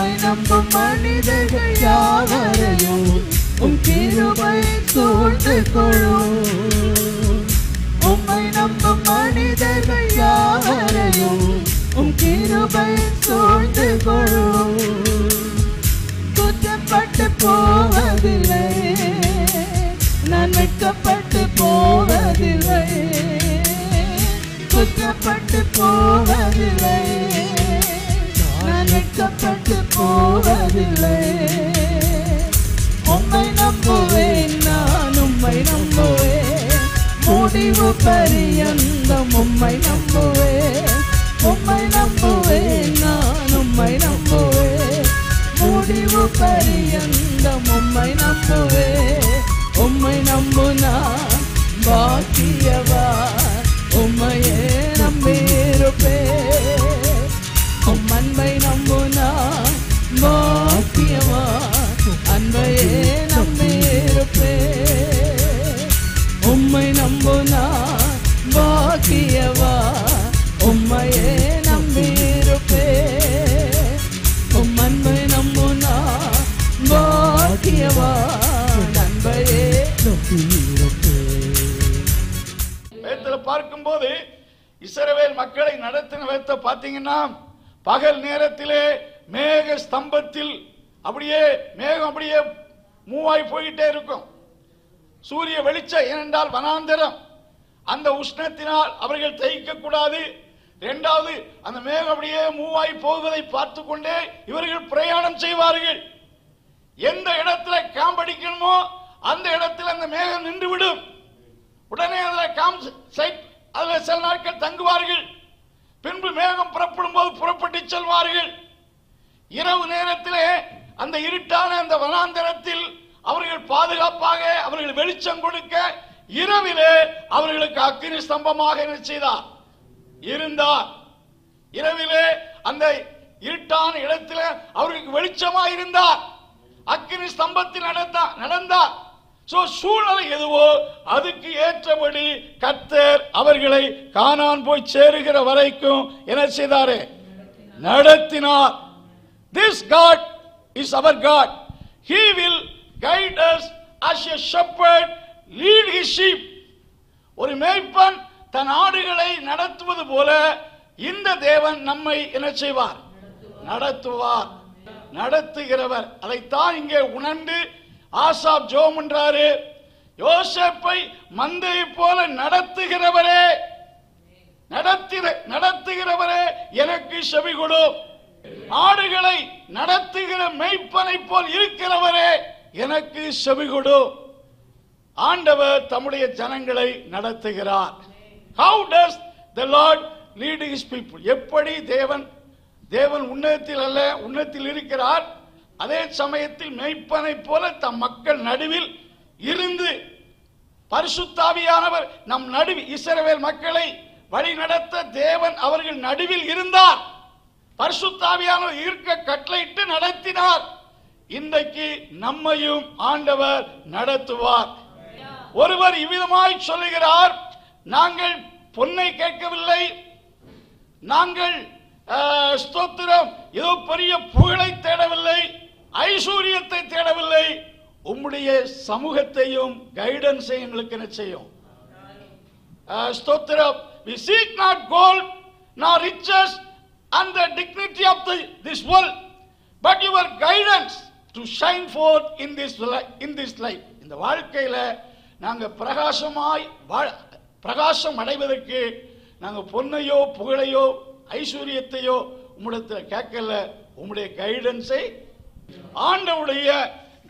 உம்மை நம்பும் மனிதர்கள் யாவரையும் உம் கிருபை சூழ்ந்து கொள்ளும். உம்மை நம்பும் மனிதர்கள் யாவரையும் உம் கிருபை சூழ்ந்து கொள்ளும். குற்றப்பட்டு போவதில்லை, நான் வெட்கப்பட்டு போவதில்லை. குற்றப்பட்டு போவதில்லை, நான் வெட்கப்பட்டு போவதில்லை. உம்மை நம்புவேன், நான் உம்மை நம்புவேன். முடிவு பரியந்தம் உம்மை நம்புவேன். உம்மை நம்புவேன், நான் உம்மை நம்புவேன். முடிவு பரியந்தம் உம்மை நம்புவேன். உம்மை நம்புனா பாக்கியவான், உம்மையே நம்பியிருப்பேன். உம் அன்பை நம்புனா பாக்கியவான், அன்பையே நம்பியிருப்பேன். உம்மை நம்புனா பாக்கியவான், உம்மையே நம்பியிருப்பேன். உம் அன்பை நம்புனா பாக்கியவான், அன்பையே பார்க்கும்போது இஸ்ரவேல் மக்களை நடத்தின விதத்தை பார்த்தீங்கன்னா, பகல் நேரத்திலே மேக ஸ்தம்பத்தில் அப்படியே மேகம் அப்படியே மூவாய் போயிட்டே இருக்கும். சூரிய வெளிச்சம், ஏனென்றால் வனாந்தரம், அந்த உஷ்ணத்தினால் அவர்கள் தைக்க கூடாது. இரண்டாவது, அந்த மேகம் அப்படியே மூவாய் போவதை பார்த்து கொண்டே இவர்கள் பிரயாணம் செய்வார்கள். எந்த இடத்துல கேம்ப் அடிக்கணுமோ அந்த இடத்தில் அந்த மேகம் நின்றுவிடும். உடனே அதில் கேம்ப் சைட், அதில் சில நாட்கள் தங்குவார்கள். பின்பு மேகம் புறப்படும் போது புறப்பட்டு செல்வார்கள். இரவு நேரத்திலே அந்த இருட்டான அந்த வனாந்தரத்தில் அவர்கள் பாதுகாப்பாக அவர்கள் வெளிச்சம் கொடுக்க இரவிலே அவர்களுக்கு அக்கினி ஸ்தம்பமாக என்ன செய்தார்? இருந்தார். இரவிலே அந்த இருட்டான இடத்திலே அவர்களுக்கு வெளிச்சமாக இருந்தார். அக்கினி ஸ்தம்பத்தில் நடந்தார். சூழ்நிலை எதுவோ அதுக்கு ஏற்றபடி கர்த்தர் அவர்களை கானான் போய் சேருகிற வரைக்கும் என்ன செய்தாரே? நடத்தினார். This God is our God. He will guide us as a shepherd lead his sheep. ஒரு மேய்ப்பன் தன் ஆடுகளை நடத்துவது போல இந்த தேவன் நம்மை என்ன செய்வார்? நடத்துவார். நடத்துகிறவர். அதைத்தான் இங்கே உணர்ந்து ஆசாப் ஜெபம் பண்றாரு. யோசேப்பை மந்தையை போல நடத்துகிறவரே, நடத்துகிறவரே எனக்கு செவி கொடு. ஆடுகளை நடத்துகிற மேய்ப்பனை போல் இருக்கிறவரே எனக்கு செவி கொடு. ஆண்டவர் தம்முடைய ஜனங்களை நடத்துகிறார். How does the Lord lead his people? எப்படி தேவன் உன்னதத்தில் அல்ல, உன்னதத்தில் இருக்கிறார். அதே சமயத்தில் மேய்ப்பனை போல தம் மக்கள் நடுவில் இருந்து பரிசுத்தாவியானவர் நம் நடுவில் இஸ்ரவேல் மக்களை வழி நடத்த தேவன் அவர்கள் நடுவில் இருந்தார். பரிசுத்தாவியானவர் இருக்க கட்டளையிட்டு நடத்தினார். இன்றைக்கு நம்மையும் ஆண்டவர் நடத்துவார். ஒருவர் இவ்விதமாய் சொல்லுகிறார், நாங்கள் பொன்னை கேட்கவில்லை, நாங்கள் ஸ்தோத்திரம் ஏதோ பெரிய புகழை தேடவில்லை, ஐஸ்வர்யத்தை தேடவில்லை, உம்முடைய சமூகத்தையும் கைடன்ஸை எங்களுக்கு என்ன செய்யும்? ஸ்தோத்திரம். We seek not gold nor riches and the dignity of this world, but your guidance to shine forth in this life. இந்த வாழ்க்கையில நாங்க பிரகாசம் அடைவதற்கு நாங்க பொன்னையோ புகழையோ ஐஸ்வர்யத்தையோ உம்மிடத்தில் கேட்கல, உம்முடைய கைடன்ஸை. ஆண்டவருடைய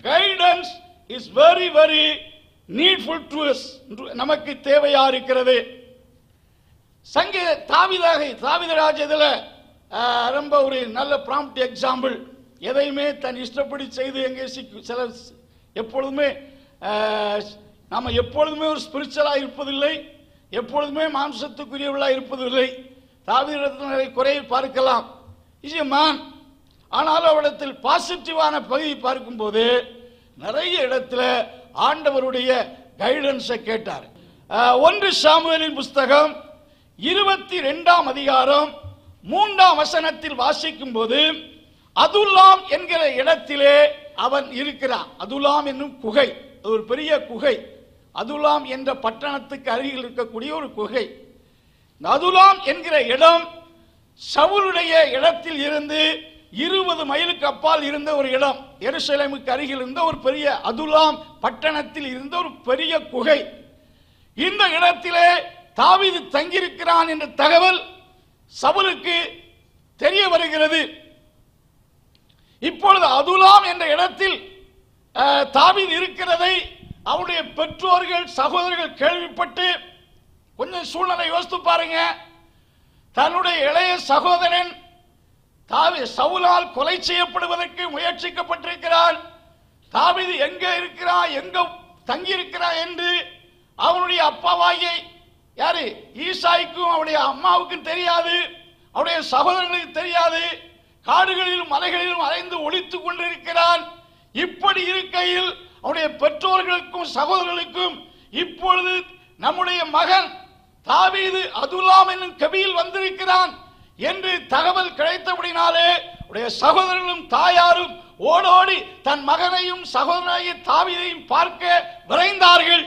guidance is very very needful to us. நமக்கு தேவையா இருக்கிறது. தாவீதராஜ் இதுல ரொம்ப ஒரு நல்ல ப்ராம்ப்ட் எக்ஸாம்பிள். எதையுமே தன் இஷ்டப்படி செய்து எங்கே சில எப்பொழுதுமே நாம எப்பொழுதுமே ஒரு ஸ்பிரிச்சுவலா இருப்பதில்லை, எப்பொழுதுமே மாம்சத்துக்குரியவர்களா இருப்பதில்லை. தாவீதிடத்தில் குறையை பார்க்கலாம், இஸ் எ மேன். ஆனாலும் அவரிடத்தில் பாசிட்டிவான பகுதி பார்க்கும்போது நிறைய இடத்துல ஆண்டவருடைய கைடன்ஸை கேட்டார். 1 சாமுவேலின் புஸ்தகம் 22 அதிகாரம் 3 வசனத்தில் வாசிக்கும் போது அதுல்லாம் என்கிற இடத்திலே அவன் இருக்கிறான். அதுல்லாம் என்னும் குகை, ஒரு பெரிய குகை. அதுல்லாம் என்ற பட்டணத்துக்கு அருகில் இருக்கக்கூடிய ஒரு குகை. அதுல்லாம் என்கிற இடம் சவுலுடைய இடத்தில் இருந்து 20 மைலுக்கு அப்பால் இருந்த ஒரு இடம். எருசலேமுக்கு அருகில் இருந்த ஒரு பெரிய அதுல்லாம் பட்டணத்தில் இருந்த ஒரு பெரிய குகை. இந்த இடத்திலே தாவீது தங்கியிருக்கிறான் என்ற தகவல் சவுலுக்கு தெரிய வருகிறது. இப்பொழுது அதுல்லாம் என்ற இடத்தில் தாவீது இருக்கிறதை அவருடைய பெற்றோர்கள் சகோதரர்கள் கேள்விப்பட்டு, கொஞ்சம் சூழ்நிலை யோசித்து பாருங்க. தன்னுடைய இளைய சகோதரன் சவுலால் கொலை செய்யப்படுவதற்கு முயற்சிக்கப்பட்டிருக்கிறார். தாவீது எங்க இருக்கிறான், எங்க தங்கி இருக்கிறான் என்று அவனுடைய அப்பாவாகிய யாரு ஈசாய்க்கும் அவருடைய அம்மாவுக்கும் தெரியாது, அவருடைய சகோதரர்களுக்கு தெரியாது. காடுகளிலும் மலைகளிலும் அலைந்து ஒளித்துக் கொண்டிருக்கிறான். இப்படி இருக்கையில் அவருடைய பெற்றோர்களுக்கும் சகோதரர்களுக்கும் இப்பொழுது நம்முடைய மகன் தாவீது அதுல்லாம் என்னும் கபியில் வந்திருக்கிறான் என்று தகவல் கிடைத்தபடினாலே உடைய சகோதரர்களும் தாயாரும் ஓடோடி தன் மகனையும் சகோதரனாகிய தாவீதையும் பார்க்க விரைந்தார்கள்.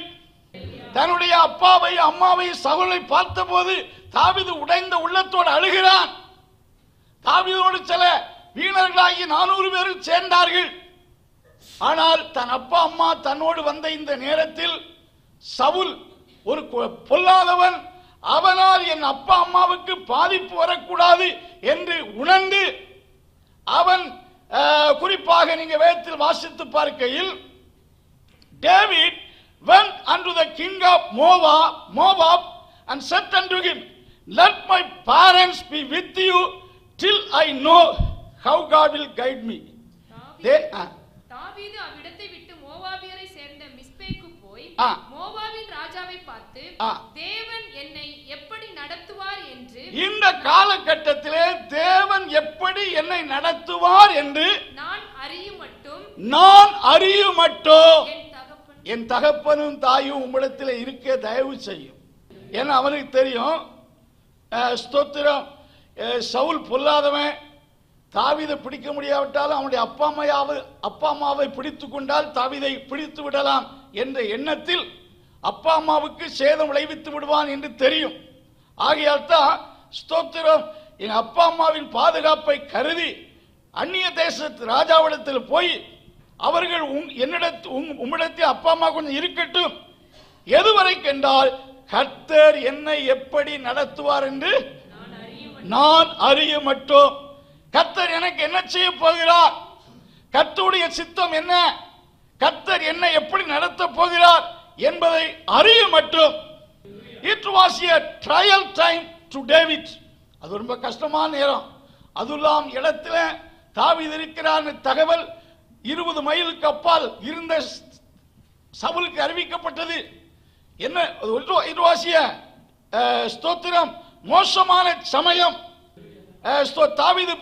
தன்னுடைய அப்பாவை அம்மாவை சகோதரரை பார்த்தபோது தாவீது உடைந்த உள்ளத்தோடு அழுகிறான். தாவீதோடு சில வீணர்களாகி 400 பேரும் சேர்ந்தார்கள். ஆனால் தன் அப்பா அம்மா தன்னோடு வந்த இந்த நேரத்தில் சவுல் ஒரு பொல்லாதவன், அவனால் என் அப்பா அம்மாவுக்கு பாதிப்பு வரக்கூடாது என்று உணர்ந்து அவன் குறிப்பாக நீங்க வேதத்தில் வாசித்து பார்க்கையில், David went unto the king of Moab and said unto him, let my parents be with you till I know how God will guide me. தாவீது அவ்விடத்தை விட்டு மோவாபியரை சேர்ந்த மிஸ்பேக்கு போய் மோவாபின் ராஜாவை பார்த்து, தேவன் என்னை எப்படி நடத்துவார் என்று, இந்த காலகட்டத்திலே தேவன் எப்படி என்னை நடத்துவார் என்று நான் அறியும் மட்டும் என் தகப்பனும் தாயும் உம்மிடத்தில் இருக்க தயவு செய்யும். ஏன்னா அவனுக்கு தெரியும், ஸ்தோத்திரம், சவுல் பொல்லாதவன், தாவீதை பிடிக்க முடியாவிட்டாலும் அவனுடைய அப்பா அம்மாவை பிடித்து கொண்டால் தாவீதை பிடித்து விடலாம் என்ற எண்ணத்தில் அப்பா அம்மாவுக்கு சேதம் விளைவித்து விடுவான் என்று தெரியும். ஆகையால் தான் ஸ்தோத்திரம், என் அப்பா அம்மாவின் பாதுகாப்பை கருதி அந்நிய தேசத்து ராஜாவிடத்தில் போய் அவர்கள் உம்மிடத்தில் அப்பா அம்மா கொஞ்சம் இருக்கட்டும், எதுவரைக்கு என்றால் கர்த்தர் என்னை எப்படி நடத்துவார் என்று நான் அறிய மட்டும். கர்த்தர் எனக்கு என்ன செய்ய போகிறார், கர்த்தருடைய சித்தம் என்ன, கர்த்தர் என்னை எப்படி நடத்த போகிறார் என்பதை அறிய மட்டும். It was a trial time to David. அது ரொம்ப கஷ்டமான நேரம். அதுல்லாம் இடத்துல தாவீது இருக்கிறார் தகவல் 20 மைலுக்கு அப்பால் இருந்த சவுலுக்கு அறிவிக்கப்பட்டது. என்ன ஸ்தோத்திரம், மோசமான சமயம். தாவீது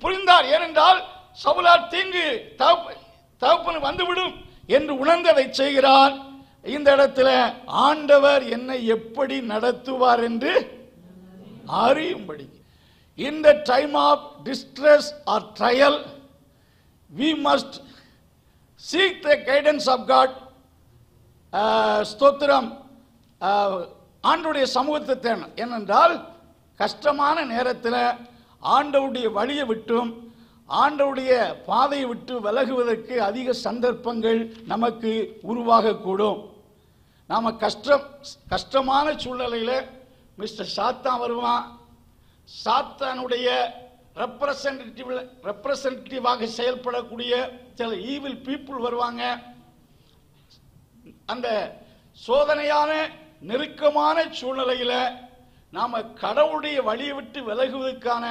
புரிந்தார். ஏனென்றால் சவுலால் தீங்கு தகப்பனு வந்துவிடும் என்று உணர்ந்ததை செய்கிறார். இந்த இடத்துல ஆண்டவர் என்னை எப்படி நடத்துவார் என்று அறியும்படி. In the time of distress or trial, we must seek the guidance of God. ஸ்தோத்திரம், ஆண்டவருடைய சமூகத்தை தேடணும். ஏனென்றால் கஷ்டமான நேரத்தில் ஆண்டவருடைய வழியை விட்டும் ஆண்டவருடைய பாதையை விட்டு விலகுவதற்கு அதிக சந்தர்ப்பங்கள் நமக்கு உருவாகக்கூடும். நாம் கஷ்டமான சூழ்நிலையில் மிஸ்டர் சாத்தான் வருவான். சாத்தானுடைய ரெப்ரசன்டேட்டிவாக செயல்படக்கூடிய சில ஈவில் பீப்புள் வருவாங்க. அந்த சோதனையான நெருக்கமான சூழ்நிலையில் நாம கடவுளுடைய வழியை விட்டு விலகுவதற்கான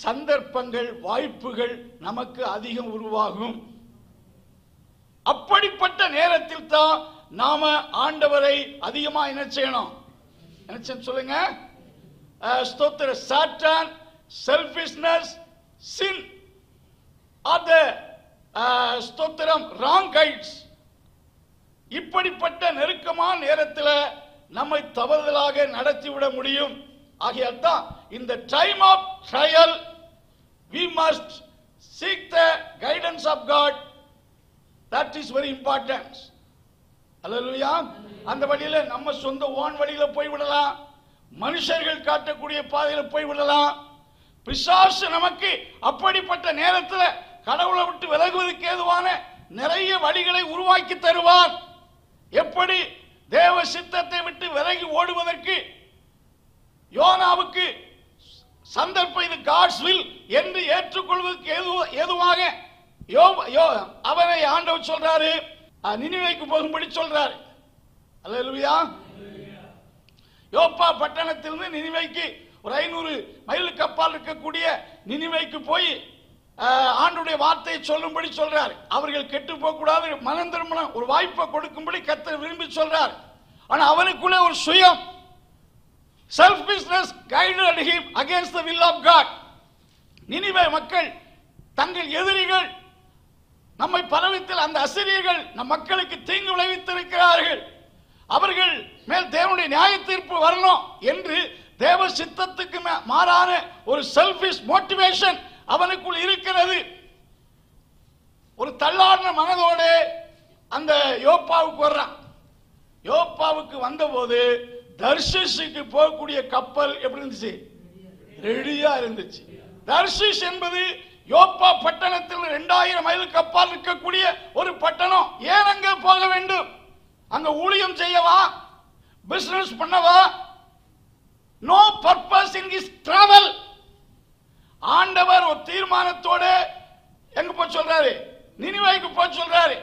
சந்தர்ப்பங்கள் வாய்ப்புகள் நமக்கு அதிகம் உருவாகும். அப்படிப்பட்ட நேரத்தில் தான் நாம ஆண்டவரை அதிகமா என்ன செய்யணும், என்ன சொல்லுங்க, ஸ்தோத்திர, சாத்தான், செல்ஃபிஷ்னஸ், சின் ஆர் தி ஸ்தோத்திரம் ராங் கைட்ஸ். இப்படிப்பட்ட நெருக்கமான நேரத்தில் நம்மை தவறுதலாக நடத்திவிட முடியும். ஆகையால் தான் இந்த time of trial we must seek the guidance of God. That is very important. அல்லேலூயா. அந்த வழியில நம்ம சொந்த ஓன் வழியில போய் விடலாம், மனுஷர்கள் காட்டக்கூடிய பாதையில போய் விடலாம். பிசாசு நமக்கு அப்படிப்பட்ட நேரத்தில் கடவுளை விட்டு விலகுவதற்கு ஏதுவான நிறைய வழிகளை உருவாக்கி தருவார். எப்படி தேவ சித்தத்தை விட்டு விலகி ஓடுவதற்கு யோனாவுக்கு சந்தர்ப்பம், இது காட்ஸ் வில் என்று ஏற்றுக்கொள்வதற்கு ஏதுவாக அவனை ஆண்டவர் சொல்றாரு, நினிவேக்கு போகும்படி சொல்றாரு. அல்லேலூயா. யோப்பா பட்டணத்திலிருந்து நினிவேக்கு ஒரு 500 மைலுக்கு அப்பால் இருக்கக்கூடிய நினிவேக்கு போய் ஆண்டுடைய வார்த்தையை சொல்லும்படி சொல்றார். அவர்கள் கெட்டு போக கூடாது, மனம் திரும்ப ஒரு வாய்ப்பை கொடுக்கும்படி கர்த்தர் விரும்பி சொல்றார். ஆனா அவனுக்குள்ள ஒரு சுயம், selfishness guided him against the will of God. Nineveh மக்கள் தங்கள் எதிரிகள், நம்மை பலவித்தில் அந்த அசிரியர்கள் நம் மக்களுக்கு தீங்கு விளைவித்திருக்கிறார்கள், அவர்கள் மேல் தேவனுடைய நியாய தீர்ப்பு வரணும் என்று தேவ சித்தத்துக்கு மாறான ஒரு செல்ஃபிஷ் மோட்டிவேஷன் அவனுக்குள் இருக்கிறது. ஒரு தள்ளாடின மனதோடு அந்த யோப்பாவுக்கு வர்றான். யோப்பாவுக்கு வந்தபோது தர்ஷீஷுக்கு போகக்கூடிய கப்பல் எப்படி இருந்துச்சு? ரெடியா இருந்துச்சு. தர்ஷீஷ் என்பது யோப்பா பட்டணத்தில் 2000 மைலுக்கு அப்பால் இருக்கக்கூடிய ஒரு பட்டணம். ஏன் அங்க போக வேண்டும்? அங்க ஊழியம் செய்யவா, பிசினஸ் பண்ணவா? No purpose in his travel. ஆண்டவர் ஒரு தீர்மானத்தோடு எங்க போய் சொல்றாரு? நினிவேக்கு போய் சொல்றாரு.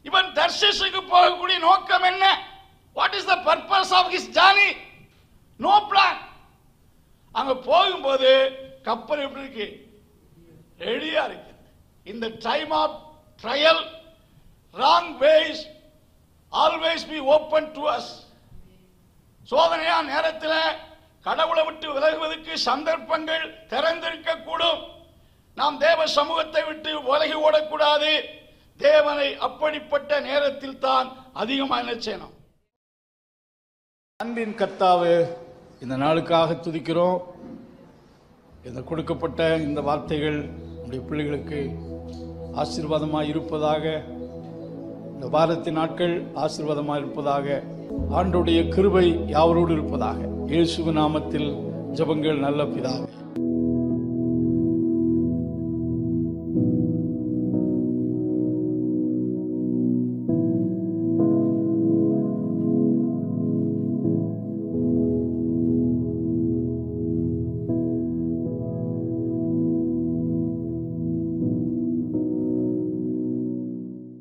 இவன் தர்ஷீஷுக்கு போகக்கூடிய நோக்கம் என்ன? What is the purpose of his journey? No plan. அங்க போகும்போது கப்பல் எப்படி இருக்கு? ரெடியா இருக்கு. இந்த time of trial, wrong ways always be open to us. சோதனையா நேரத்தில் கடவுளை விட்டு விலகுவதற்கு சந்தர்ப்பங்கள் திறந்திருக்க கூடும். நாம் தேவ சமூகத்தை விட்டு விலகி ஓடக்கூடாது. தேவனை அப்படிப்பட்ட நேரத்தில் தான் அதிகமாக நினைச்சேனும். அன்பின் கர்த்தாவே, இந்த நாளுக்காக துதிக்கிறோம். இந்த கொடுக்கப்பட்ட இந்த வார்த்தைகள் நம்முடைய பிள்ளைகளுக்கு ஆசீர்வாதமாக இருப்பதாக, இந்த வாரத்தின் நாட்கள் ஆசீர்வாதமாக இருப்பதாக, ஆண்டவருடைய கிருபை யாவரோடு இருப்பதாக. இயேசுவின் நாமத்தில் ஜெபங்கள் நல்ல பிதாவே.